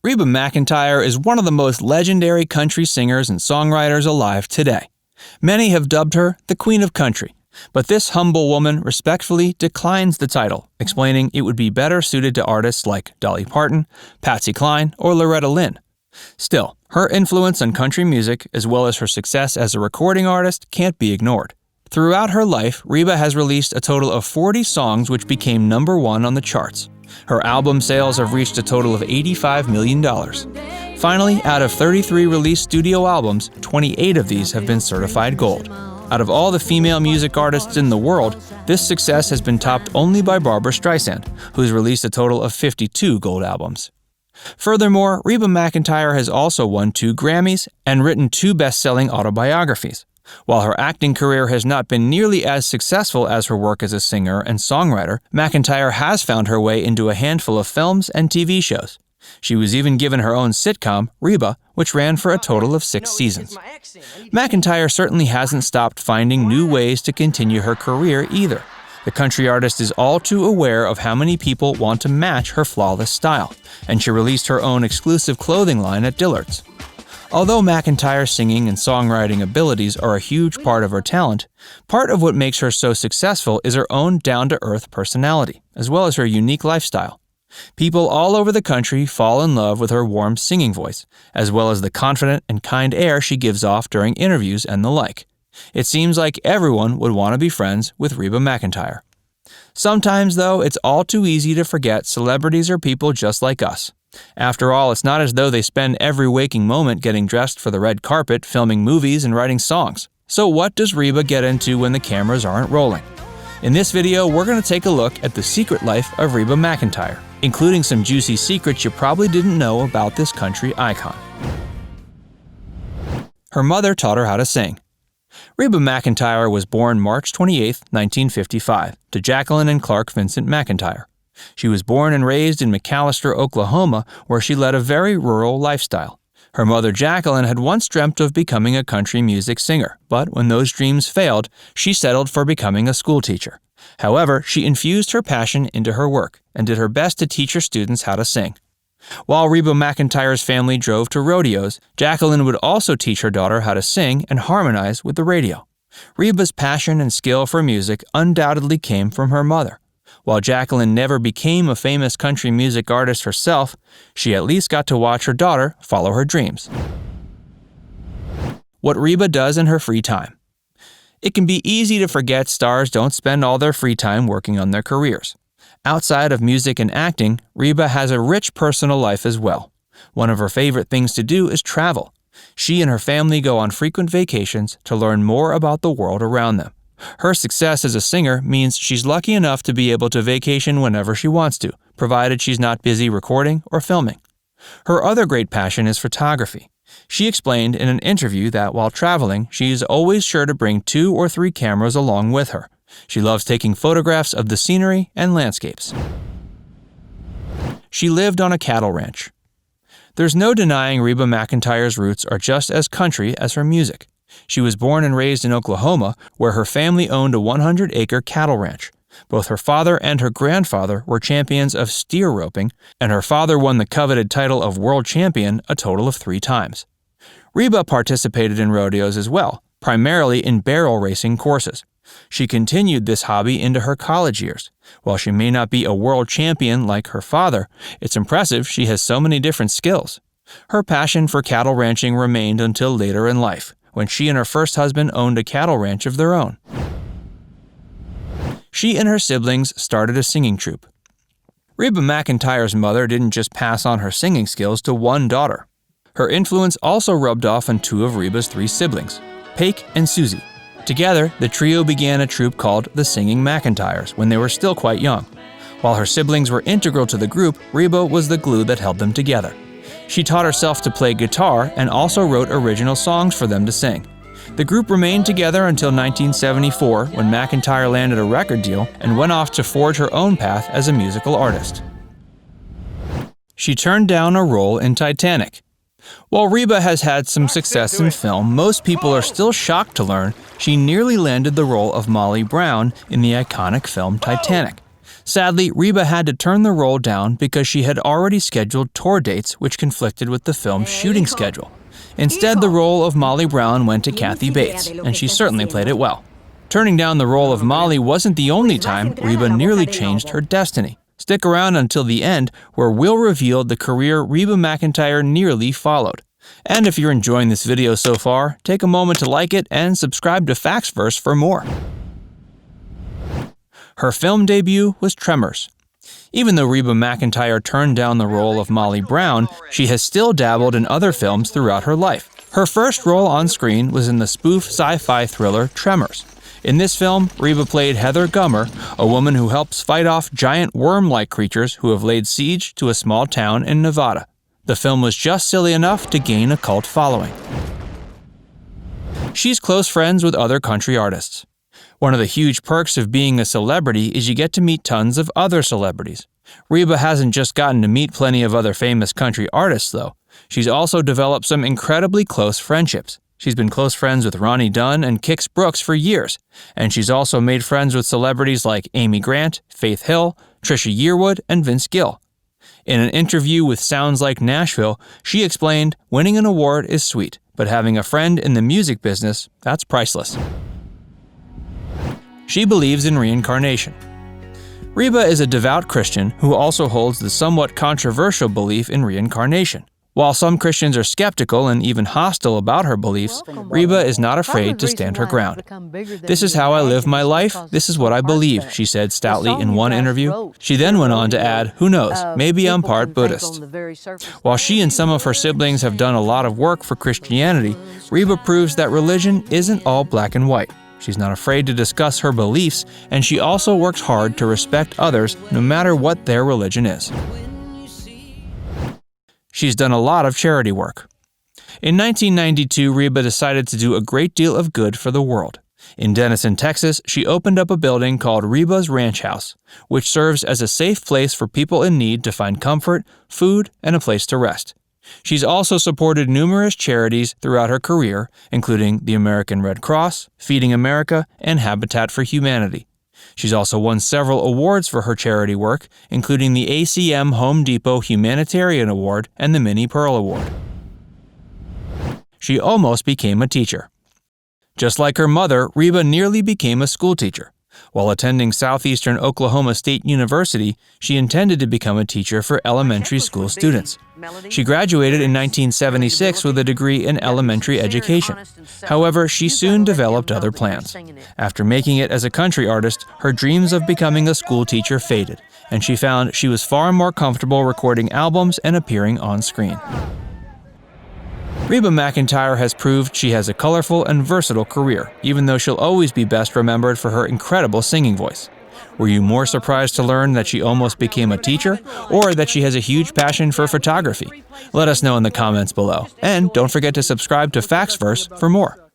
Reba McEntire is one of the most legendary country singers and songwriters alive today. Many have dubbed her the Queen of Country, but this humble woman respectfully declines the title, explaining it would be better suited to artists like Dolly Parton, Patsy Cline, or Loretta Lynn. Still, her influence on country music, as well as her success as a recording artist, can't be ignored. Throughout her life, Reba has released a total of 40 songs which became number one on the charts. Her album sales have reached a total of $85 million. Finally, out of 33 released studio albums, 28 of these have been certified gold. Out of all the female music artists in the world, this success has been topped only by Barbara Streisand, who's released a total of 52 gold albums. Furthermore, Reba McEntire has also won 2 Grammys and written 2 best-selling autobiographies. While her acting career has not been nearly as successful as her work as a singer and songwriter, McEntire has found her way into a handful of films and TV shows. She was even given her own sitcom, Reba, which ran for a total of 6 seasons. McEntire certainly hasn't stopped finding new ways to continue her career either. The country artist is all too aware of how many people want to match her flawless style, and she released her own exclusive clothing line at Dillard's. Although McEntire's singing and songwriting abilities are a huge part of her talent, part of what makes her so successful is her own down-to-earth personality, as well as her unique lifestyle. People all over the country fall in love with her warm singing voice, as well as the confident and kind air she gives off during interviews and the like. It seems like everyone would want to be friends with Reba McEntire. Sometimes, though, it's all too easy to forget celebrities are people just like us. After all, it's not as though they spend every waking moment getting dressed for the red carpet, filming movies, and writing songs. So what does Reba get into when the cameras aren't rolling? In this video, we're going to take a look at the secret life of Reba McEntire, including some juicy secrets you probably didn't know about this country icon. Her mother taught her how to sing. Reba McEntire was born March 28, 1955, to Jacqueline and Clark Vincent McIntyre. She was born and raised in McAlester, Oklahoma, where she led a very rural lifestyle. Her mother Jacqueline had once dreamt of becoming a country music singer, but when those dreams failed, she settled for becoming a schoolteacher. However, she infused her passion into her work and did her best to teach her students how to sing. While Reba McEntire's family drove to rodeos, Jacqueline would also teach her daughter how to sing and harmonize with the radio. Reba's passion and skill for music undoubtedly came from her mother. While Jacqueline never became a famous country music artist herself, she at least got to watch her daughter follow her dreams. What Reba does in her free time. It can be easy to forget stars don't spend all their free time working on their careers. Outside of music and acting, Reba has a rich personal life as well. One of her favorite things to do is travel. She and her family go on frequent vacations to learn more about the world around them. Her success as a singer means she's lucky enough to be able to vacation whenever she wants to, provided she's not busy recording or filming. Her other great passion is photography. She explained in an interview that while traveling, she is always sure to bring 2 or 3 cameras along with her. She loves taking photographs of the scenery and landscapes. She lived on a cattle ranch. There's no denying Reba McEntire's roots are just as country as her music. She was born and raised in Oklahoma, where her family owned a 100-acre cattle ranch. Both her father and her grandfather were champions of steer roping, and her father won the coveted title of world champion a total of 3 times. Reba participated in rodeos as well, primarily in barrel racing courses. She continued this hobby into her college years. While she may not be a world champion like her father, it's impressive she has so many different skills. Her passion for cattle ranching remained until later in life, when she and her first husband owned a cattle ranch of their own. She and her siblings started a singing troupe. Reba McEntire's mother didn't just pass on her singing skills to one daughter. Her influence also rubbed off on 2 of Reba's 3 siblings, Paik and Susie. Together, the trio began a troupe called the Singing Macintyres when they were still quite young. While her siblings were integral to the group, Reba was the glue that held them together. She taught herself to play guitar and also wrote original songs for them to sing. The group remained together until 1974 when McEntire landed a record deal and went off to forge her own path as a musical artist. She turned down a role in Titanic. While Reba has had some success in film, most people are still shocked to learn she nearly landed the role of Molly Brown in the iconic film Titanic. Sadly, Reba had to turn the role down because she had already scheduled tour dates which conflicted with the film's shooting schedule. Instead, the role of Molly Brown went to Kathy Bates, and she certainly played it well. Turning down the role of Molly wasn't the only time Reba nearly changed her destiny. Stick around until the end, where we'll reveal the career Reba McEntire nearly followed. And if you're enjoying this video so far, take a moment to like it and subscribe to Factsverse for more. Her film debut was Tremors. Even though Reba McEntire turned down the role of Molly Brown, she has still dabbled in other films throughout her life. Her first role on screen was in the spoof sci-fi thriller Tremors. In this film, Reba played Heather Gummer, a woman who helps fight off giant worm-like creatures who have laid siege to a small town in Nevada. The film was just silly enough to gain a cult following. She's close friends with other country artists. One of the huge perks of being a celebrity is you get to meet tons of other celebrities. Reba hasn't just gotten to meet plenty of other famous country artists, though. She's also developed some incredibly close friendships. She's been close friends with Ronnie Dunn and Kix Brooks for years, and she's also made friends with celebrities like Amy Grant, Faith Hill, Trisha Yearwood, and Vince Gill. In an interview with Sounds Like Nashville, she explained, "Winning an award is sweet, but having a friend in the music business, that's priceless." She believes in reincarnation. Reba is a devout Christian who also holds the somewhat controversial belief in reincarnation. While some Christians are skeptical and even hostile about her beliefs, Reba is not afraid to stand her ground. "This is how I live my life, this is what I believe," she said stoutly in one interview. She then went on to add, "Who knows, maybe I'm part Buddhist." While she and some of her siblings have done a lot of work for Christianity, Reba proves that religion isn't all black and white. She's not afraid to discuss her beliefs, and she also works hard to respect others no matter what their religion is. She's done a lot of charity work. In 1992, Reba decided to do a great deal of good for the world. In Denison, Texas, she opened up a building called Reba's Ranch House, which serves as a safe place for people in need to find comfort, food, and a place to rest. She's also supported numerous charities throughout her career, including the American Red Cross, Feeding America, and Habitat for Humanity. She's also won several awards for her charity work, including the ACM Home Depot Humanitarian Award and the Minnie Pearl Award. She almost became a teacher. Just like her mother, Reba nearly became a schoolteacher. While attending Southeastern Oklahoma State University, she intended to become a teacher for elementary school students. She graduated in 1976 with a degree in elementary education. However, she soon developed other plans. After making it as a country artist, her dreams of becoming a school teacher faded, and she found she was far more comfortable recording albums and appearing on screen. Reba McEntire has proved she has a colorful and versatile career, even though she'll always be best remembered for her incredible singing voice. Were you more surprised to learn that she almost became a teacher, or that she has a huge passion for photography? Let us know in the comments below, and don't forget to subscribe to Factsverse for more.